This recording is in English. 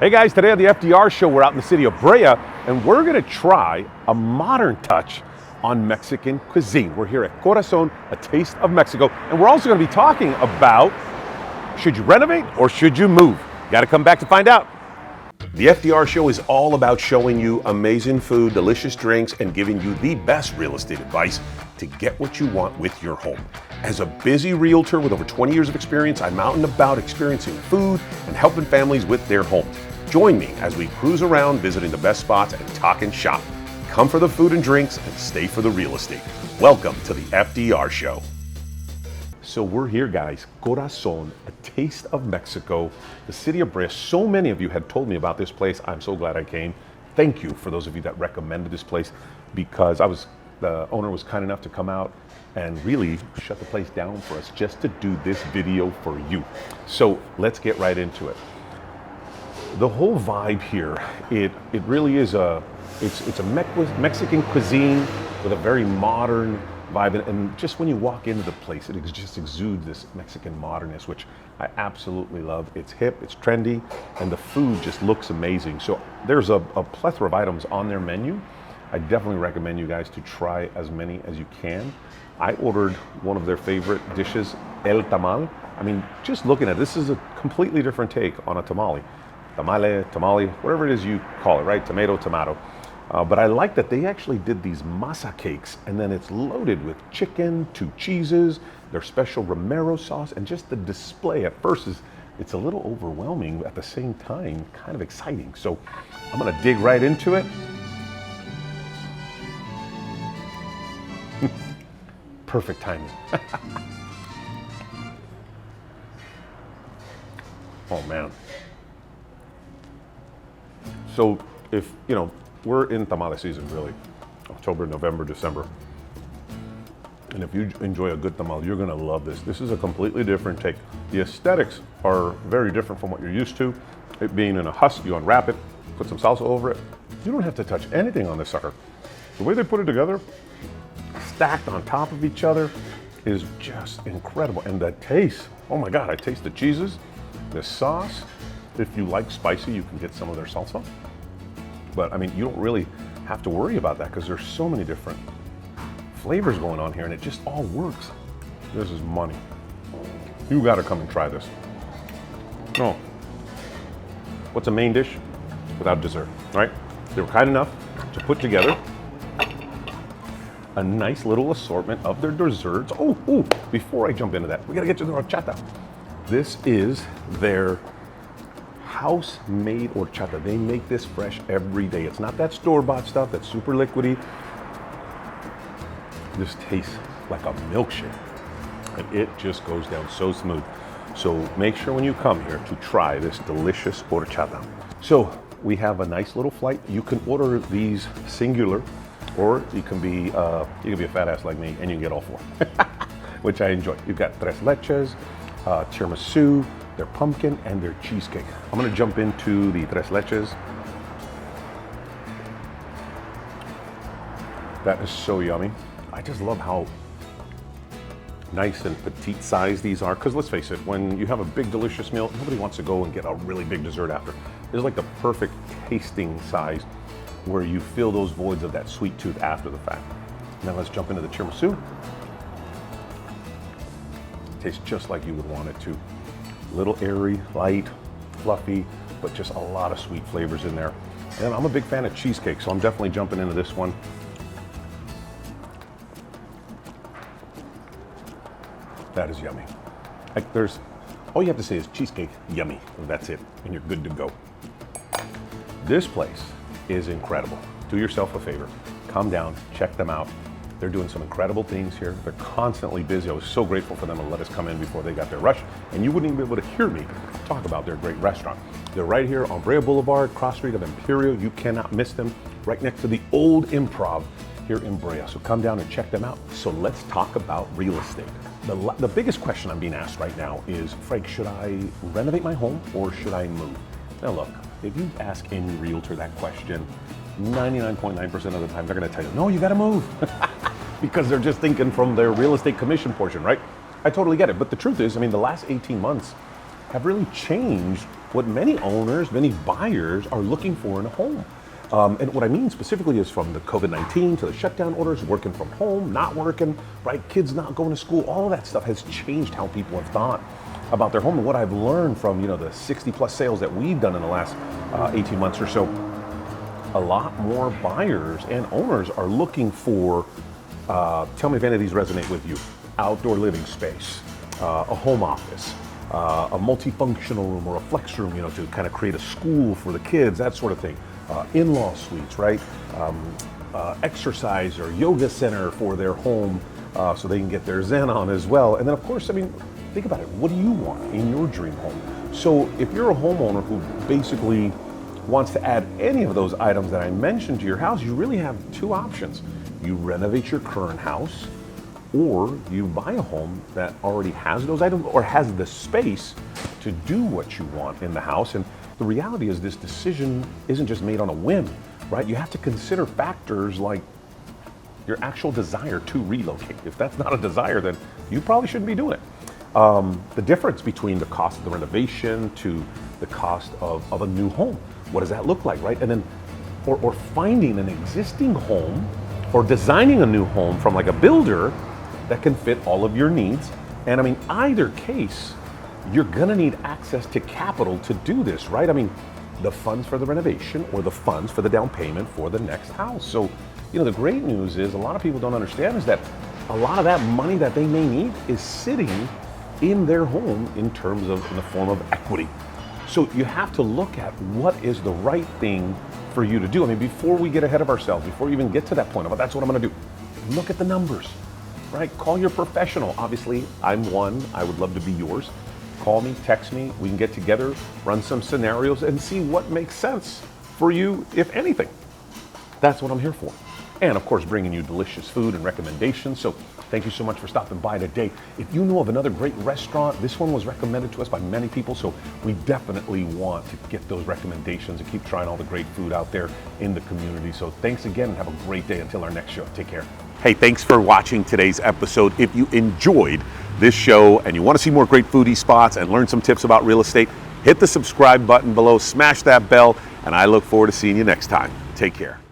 Hey guys, today on the FDR show, we're out in the city of Brea, and we're gonna try a modern touch on Mexican cuisine. We're here at Corazon, a taste of Mexico, and we're also gonna be talking about, should you renovate or should you move? You gotta come back to find out. The FDR show is all about showing you amazing food, delicious drinks, and giving you the best real estate advice to get what you want with your home. As a busy realtor with over 20 years of experience, I'm out and about experiencing food and helping families with their homes. Join me as we cruise around visiting the best spots and talk and shop. Come for the food and drinks and stay for the real estate. Welcome to the FDR show. So we're here, guys, Corazon, a taste of Mexico, the city of Brea. So many of you had told me about this place. I'm so glad I came. Thank you for those of you that recommended this place, because the owner was kind enough to come out and really shut the place down for us just to do this video for you. So let's get right into it. The whole vibe here, it really is it's a Mexican cuisine with a very modern vibe, and just when you walk into the place, it just exudes this Mexican modernness, which I absolutely love. It's hip, it's trendy, and the food just looks amazing. So there's a plethora of items on their menu. I definitely recommend you guys to try as many as you can. I ordered one of their favorite dishes, el tamal. I mean, just looking at it, this is a completely different take on a tamale. Tamale, whatever it is you call it, right? Tomato. But I like that they actually did these maza cakes, and then it's loaded with chicken, 2 cheeses, their special Romero sauce, and just the display at first it's a little overwhelming, at the same time, kind of exciting. So I'm gonna dig right into it. Perfect timing. Oh man. So if, we're in tamale season, really, October, November, December. And if you enjoy a good tamale, you're gonna love this. This is a completely different take. The aesthetics are very different from what you're used to. It being in a husk, you unwrap it, put some salsa over it. You don't have to touch anything on this sucker. The way they put it together, stacked on top of each other, is just incredible. And the taste, oh my God, I taste the cheeses, the sauce. If you like spicy, you can get some of their salsa. But I mean, you don't really have to worry about that because there's so many different flavors going on here, and it just all works. This is money. You gotta come and try this. No. What's a main dish without dessert, right? They were kind enough to put together a nice little assortment of their desserts. Oh, before I jump into that, we gotta get to the horchata. This is their house-made horchata. They make this fresh every day. It's not that store-bought stuff that's super liquidy. This tastes like a milkshake, and it just goes down so smooth. So make sure when you come here to try this delicious horchata. So we have a nice little flight. You can order these singular, or you can be a fat ass like me and you can get all 4, which I enjoy. You've got Tres Leches, Tiramisu, their pumpkin, and their cheesecake. I'm gonna jump into the Tres Leches. That is so yummy. I just love how nice and petite size these are, because let's face it, when you have a big delicious meal, nobody wants to go and get a really big dessert after. This is like the perfect tasting size where you fill those voids of that sweet tooth after the fact. Now let's jump into the tiramisu. Tastes just like you would want it to. Little airy, light, fluffy, but just a lot of sweet flavors in there. And I'm a big fan of cheesecake, so I'm definitely jumping into this one. That is yummy. Like all you have to say is cheesecake, yummy, and that's it, and you're good to go. This place is incredible. Do yourself a favor, come down, check them out. They're doing some incredible things here. They're constantly busy. I was so grateful for them to let us come in before they got their rush, and you wouldn't even be able to hear me talk about their great restaurant. They're right here on Brea Boulevard, cross street of Imperial. You cannot miss them, right next to the old Improv here in Brea. So come down and check them out. So let's talk about real estate. The biggest question I'm being asked right now is, Frank, should I renovate my home or should I move? Now look, if you ask any realtor that question, 99.9% of the time they're gonna tell you, no, you gotta move. Because they're just thinking from their real estate commission portion, right? I totally get it, but the truth is, I mean, the last 18 months have really changed what many owners, many buyers are looking for in a home. And what I mean specifically is from the COVID-19 to the shutdown orders, working from home, not working, right? Kids not going to school, all of that stuff has changed how people have thought about their home. And what I've learned from, you know, the 60 plus sales that we've done in the last 18 months or so, a lot more buyers and owners are looking for, tell me if any of these resonate with you, outdoor living space, a home office, a multifunctional room or a flex room, you know, to kind of create a school for the kids, that sort of thing. In-law suites, right? Exercise or yoga center for their home so they can get their Zen on as well. And then of course, I mean, think about it. What do you want in your dream home? So if you're a homeowner who basically wants to add any of those items that I mentioned to your house, you really have two options. You renovate your current house, or you buy a home that already has those items or has the space to do what you want in the house. And the reality is this decision isn't just made on a whim, right? You have to consider factors like your actual desire to relocate. If that's not a desire, then you probably shouldn't be doing it. The difference between the cost of the renovation to the cost of a new home. What does that look like, right? And then, or finding an existing home or designing a new home from like a builder that can fit all of your needs. And I mean, either case, you're gonna need access to capital to do this, right? I mean, the funds for the renovation or the funds for the down payment for the next house. So, you know, the great news is a lot of people don't understand is that a lot of that money that they may need is sitting in their home in terms of, in the form of equity. So you have to look at what is the right thing for you to do. I mean, before we get ahead of ourselves, before we even get to that point of, that's what I'm gonna do, look at the numbers, right? Call your professional. Obviously, I'm one, I would love to be yours. Call me, text me, we can get together, run some scenarios and see what makes sense for you, if anything. That's what I'm here for. And of course, bringing you delicious food and recommendations. So thank you so much for stopping by today. If you know of another great restaurant, this one was recommended to us by many people, so we definitely want to get those recommendations and keep trying all the great food out there in the community. So thanks again and have a great day until our next show. Take care. Hey, thanks for watching today's episode. If you enjoyed this show and you want to see more great foodie spots and learn some tips about real estate, hit the subscribe button below, smash that bell, and I look forward to seeing you next time. Take care.